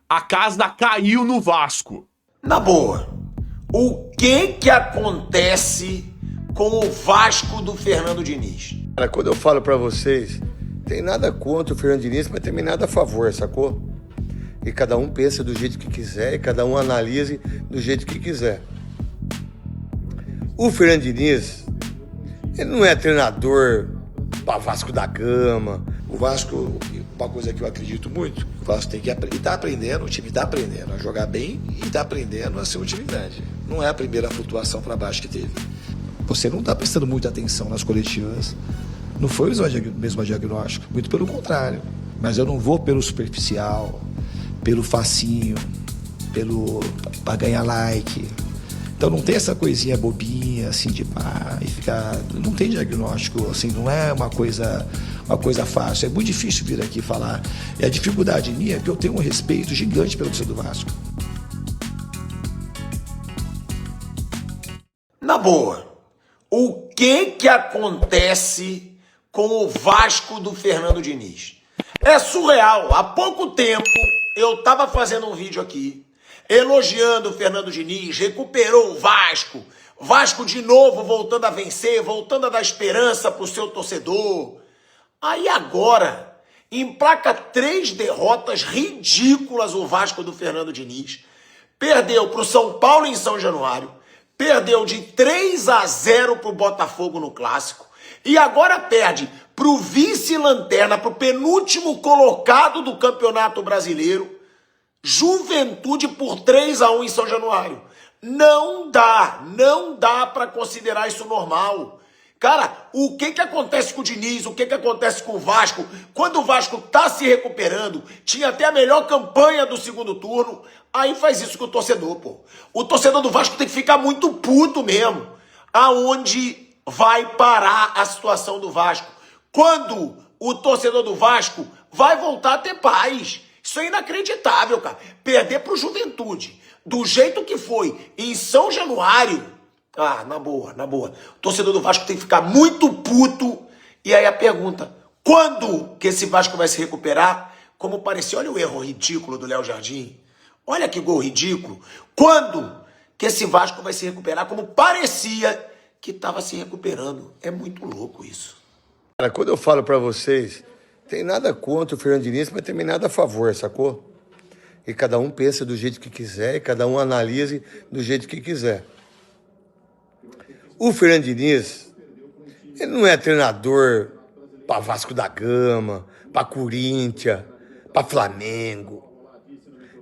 A casa caiu no Vasco. Na boa, o que acontece com o Vasco do Fernando Diniz? Cara, quando eu falo pra vocês, tem nada contra o Fernando Diniz, mas também nada a favor, sacou? E cada um pensa do jeito que quiser e cada um analise do jeito que quiser. O Fernando Diniz, ele não é treinador pra Vasco da Gama. O Vasco, uma coisa que eu acredito muito, o Vasco tem que tá aprendendo, o time está aprendendo a jogar bem e está aprendendo a ser um time grande. Não é a primeira flutuação para baixo que teve. Você não está prestando muita atenção nas coletivas. Não foi o mesmo diagnóstico, muito pelo contrário. Mas eu não vou pelo superficial, pelo facinho, para ganhar like. Então não tem essa coisinha bobinha, assim, de pá, e ficar... Não tem diagnóstico, assim, não é uma coisa fácil. É muito difícil vir aqui falar. E a dificuldade minha é que eu tenho um respeito gigante pelo torcedor do Vasco. Na boa, o que acontece com o Vasco do Fernando Diniz? É surreal. Há pouco tempo eu tava fazendo um vídeo aqui elogiando o Fernando Diniz, recuperou o Vasco, Vasco de novo voltando a vencer, voltando a dar esperança pro seu torcedor. Aí agora, emplaca 3 derrotas ridículas o Vasco do Fernando Diniz, perdeu pro São Paulo em São Januário, perdeu de 3-0 pro Botafogo no Clássico e agora perde pro vice-lanterna, pro penúltimo colocado do Campeonato Brasileiro, Juventude, por 3-1 em São Januário. Não dá para considerar isso normal. Cara, o que acontece com o Diniz, o que acontece com o Vasco? Quando o Vasco tá se recuperando, tinha até a melhor campanha do segundo turno, aí faz isso com o torcedor, pô. O torcedor do Vasco tem que ficar muito puto mesmo. Aonde vai parar a situação do Vasco? Quando o torcedor do Vasco vai voltar a ter paz? Isso é inacreditável, cara. Perder pro Juventude, do jeito que foi em São Januário. Ah, na boa. O torcedor do Vasco tem que ficar muito puto. E aí a pergunta, quando que esse Vasco vai se recuperar? Como parecia, olha o erro ridículo do Léo Jardim. Olha que gol ridículo. Quando que esse Vasco vai se recuperar? Como parecia que estava se recuperando. É muito louco isso. Cara, quando eu falo pra vocês, tem nada contra o Fernando Diniz, mas também nada a favor, sacou? E cada um pensa do jeito que quiser e cada um analise do jeito que quiser. O Fernando Diniz, ele não é treinador para Vasco da Gama, para Corinthians, para Flamengo.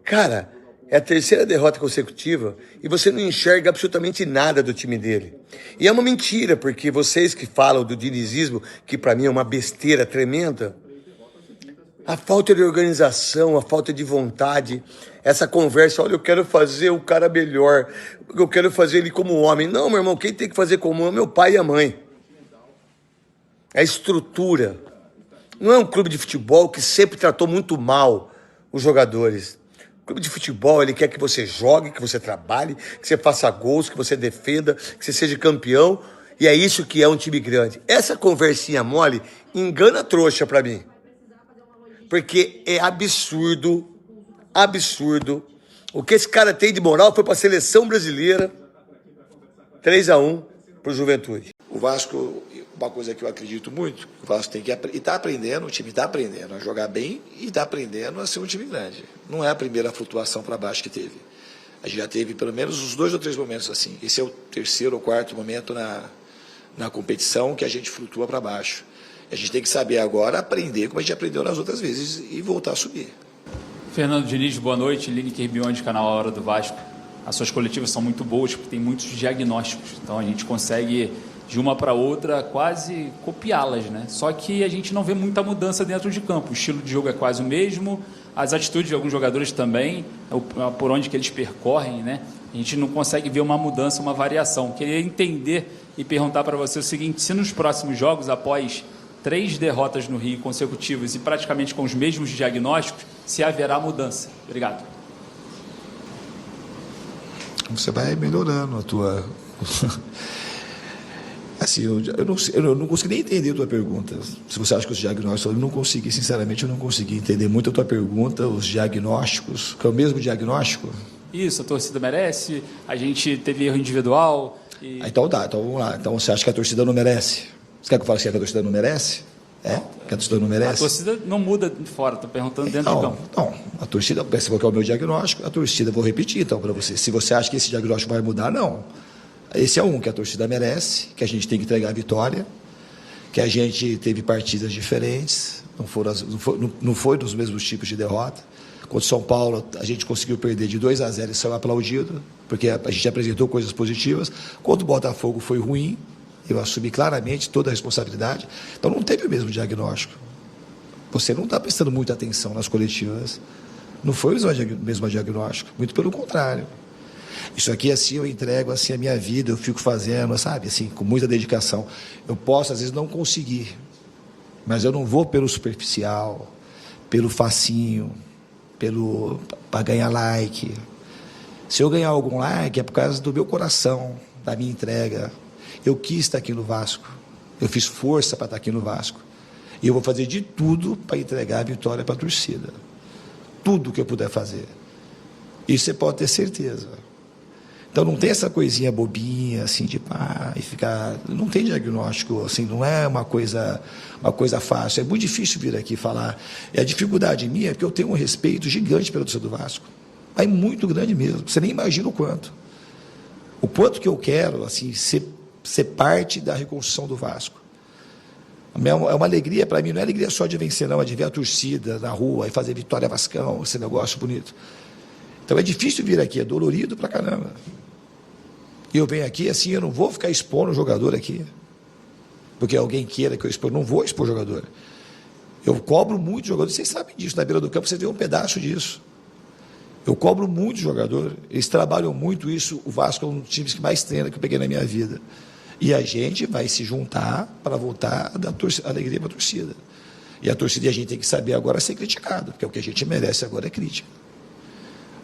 Cara, é a 3ª derrota consecutiva e você não enxerga absolutamente nada do time dele. E é uma mentira, porque vocês que falam do dinizismo, que para mim é uma besteira tremenda, a falta de organização, a falta de vontade, essa conversa, olha, eu quero fazer o cara melhor, eu quero fazer ele como homem. Não, meu irmão, quem tem que fazer como homem é meu pai e a mãe. É a estrutura. Não é um clube de futebol que sempre tratou muito mal os jogadores. O clube de futebol, ele quer que você jogue, que você trabalhe, que você faça gols, que você defenda, que você seja campeão. E é isso que é um time grande. Essa conversinha mole engana a trouxa pra mim. Porque é absurdo. O que esse cara tem de moral foi para a seleção brasileira, 3-1 pro Juventude. O Vasco, uma coisa que eu acredito muito, o Vasco tem que tá aprendendo, o time está aprendendo a jogar bem e está aprendendo a ser um time grande. Não é a primeira flutuação para baixo que teve. A gente já teve pelo menos uns 2 ou 3 momentos assim. Esse é o 3º ou 4º momento na competição que a gente flutua para baixo. A gente tem que saber agora aprender como a gente aprendeu nas outras vezes e voltar a subir. Fernando Diniz, boa noite. Lineker Bionde, canal A Hora do Vasco. As suas coletivas são muito boas porque tem muitos diagnósticos. Então a gente consegue, de uma para outra, quase copiá-las, né? Só que a gente não vê muita mudança dentro de campo. O estilo de jogo é quase o mesmo, as atitudes de alguns jogadores também, por onde que eles percorrem, né? A gente não consegue ver uma mudança, uma variação. Queria entender e perguntar para você o seguinte, se nos próximos jogos, após 3 derrotas no Rio consecutivas e praticamente com os mesmos diagnósticos, se haverá mudança. Obrigado. Você vai melhorando a tua... Assim, eu não consegui nem entender a tua pergunta. Se você acha que os diagnósticos, eu não consegui, sinceramente, eu não consegui entender muito a tua pergunta, os diagnósticos, que é o mesmo diagnóstico? Isso, a torcida merece, a gente teve erro individual. E... Então tá, então vamos lá. Então você acha que a torcida não merece? Você quer que eu fale que a torcida não merece? É? Que a torcida não merece? A torcida não muda de fora, estou perguntando dentro de campo. Não, a torcida, se for que é o meu diagnóstico, a torcida, vou repetir então para você. Se você acha que esse diagnóstico vai mudar, não. Esse é um, que a torcida merece, que a gente tem que entregar a vitória, que a gente teve partidas diferentes, não foi nos mesmos tipos de derrota. Contra o São Paulo, a gente conseguiu perder de 2-0 e saiu aplaudido, porque a gente apresentou coisas positivas. Contra o Botafogo foi ruim, eu assumi claramente toda a responsabilidade. Então não teve o mesmo diagnóstico. Você não está prestando muita atenção nas coletivas. Não foi o mesmo diagnóstico, muito pelo contrário. Isso aqui, assim, eu entrego assim, a minha vida, eu fico fazendo, sabe, assim, com muita dedicação. Eu posso, às vezes, não conseguir, mas eu não vou pelo superficial, pelo facinho, para ganhar like. Se eu ganhar algum like, é por causa do meu coração, da minha entrega. Eu quis estar aqui no Vasco, eu fiz força para estar aqui no Vasco. E eu vou fazer de tudo para entregar a vitória para a torcida. Tudo que eu puder fazer. Isso você pode ter certeza. Então não tem essa coisinha bobinha, assim, de e ficar. Não tem diagnóstico, assim, não é uma coisa fácil. É muito difícil vir aqui falar. E a dificuldade minha é porque eu tenho um respeito gigante pela torcida do Vasco. É muito grande mesmo. Você nem imagina o quanto. O quanto que eu quero, assim, ser parte da reconstrução do Vasco. É uma alegria para mim, não é alegria só de vencer, não, é de ver a torcida na rua e fazer Vitória Vascão, esse negócio bonito. Então é difícil vir aqui, é dolorido pra caramba. E eu venho aqui, assim, eu não vou ficar expondo o jogador aqui, porque alguém queira que eu exponha, não vou expor o jogador. Eu cobro muito jogador, vocês sabem disso, na beira do campo você vê um pedaço disso. Eu cobro muito jogador, eles trabalham muito isso, o Vasco é um dos times que mais treina que eu peguei na minha vida. E a gente vai se juntar para voltar a dar alegria para a torcida. E a torcida, a gente tem que saber agora ser criticado, porque o que a gente merece agora é crítica.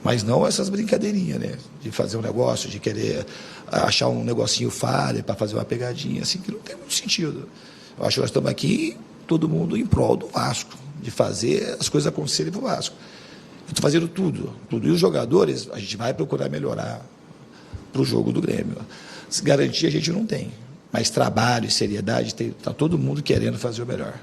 Mas não essas brincadeirinhas, né? De fazer um negócio, de querer achar um negocinho falha para fazer uma pegadinha, assim, que não tem muito sentido. Eu acho que nós estamos aqui, todo mundo em prol do Vasco, de fazer as coisas acontecerem para o Vasco. Eu estou fazendo tudo. E os jogadores, a gente vai procurar melhorar para o jogo do Grêmio. Garantia a gente não tem, mas trabalho e seriedade, está todo mundo querendo fazer o melhor.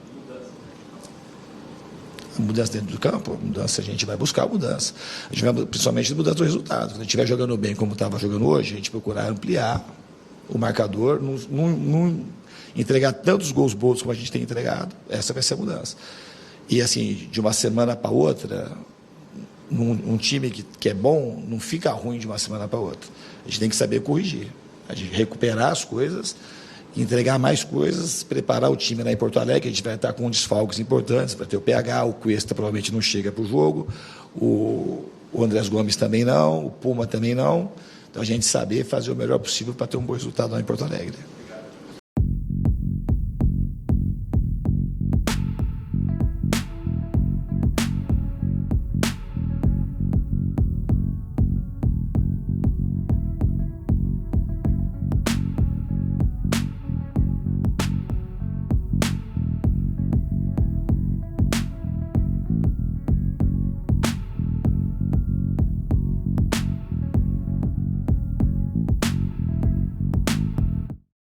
A mudança dentro do campo, a mudança, a gente vai buscar a mudança. A gente vai, principalmente, mudança do resultado. Quando a gente estiver jogando bem como estava jogando hoje, a gente procurar ampliar o marcador, não entregar tantos gols bons como a gente tem entregado. Essa vai ser a mudança. E, assim, de uma semana para outra, um time que é bom, não fica ruim de uma semana para outra. A gente tem que saber corrigir. A gente recuperar as coisas, entregar mais coisas, preparar o time lá em Porto Alegre. A gente vai estar com desfalques importantes, vai ter o PH, o Cuesta provavelmente não chega para o jogo, o Andrés Gomes também não, o Puma também não. Então a gente saber fazer o melhor possível para ter um bom resultado lá em Porto Alegre.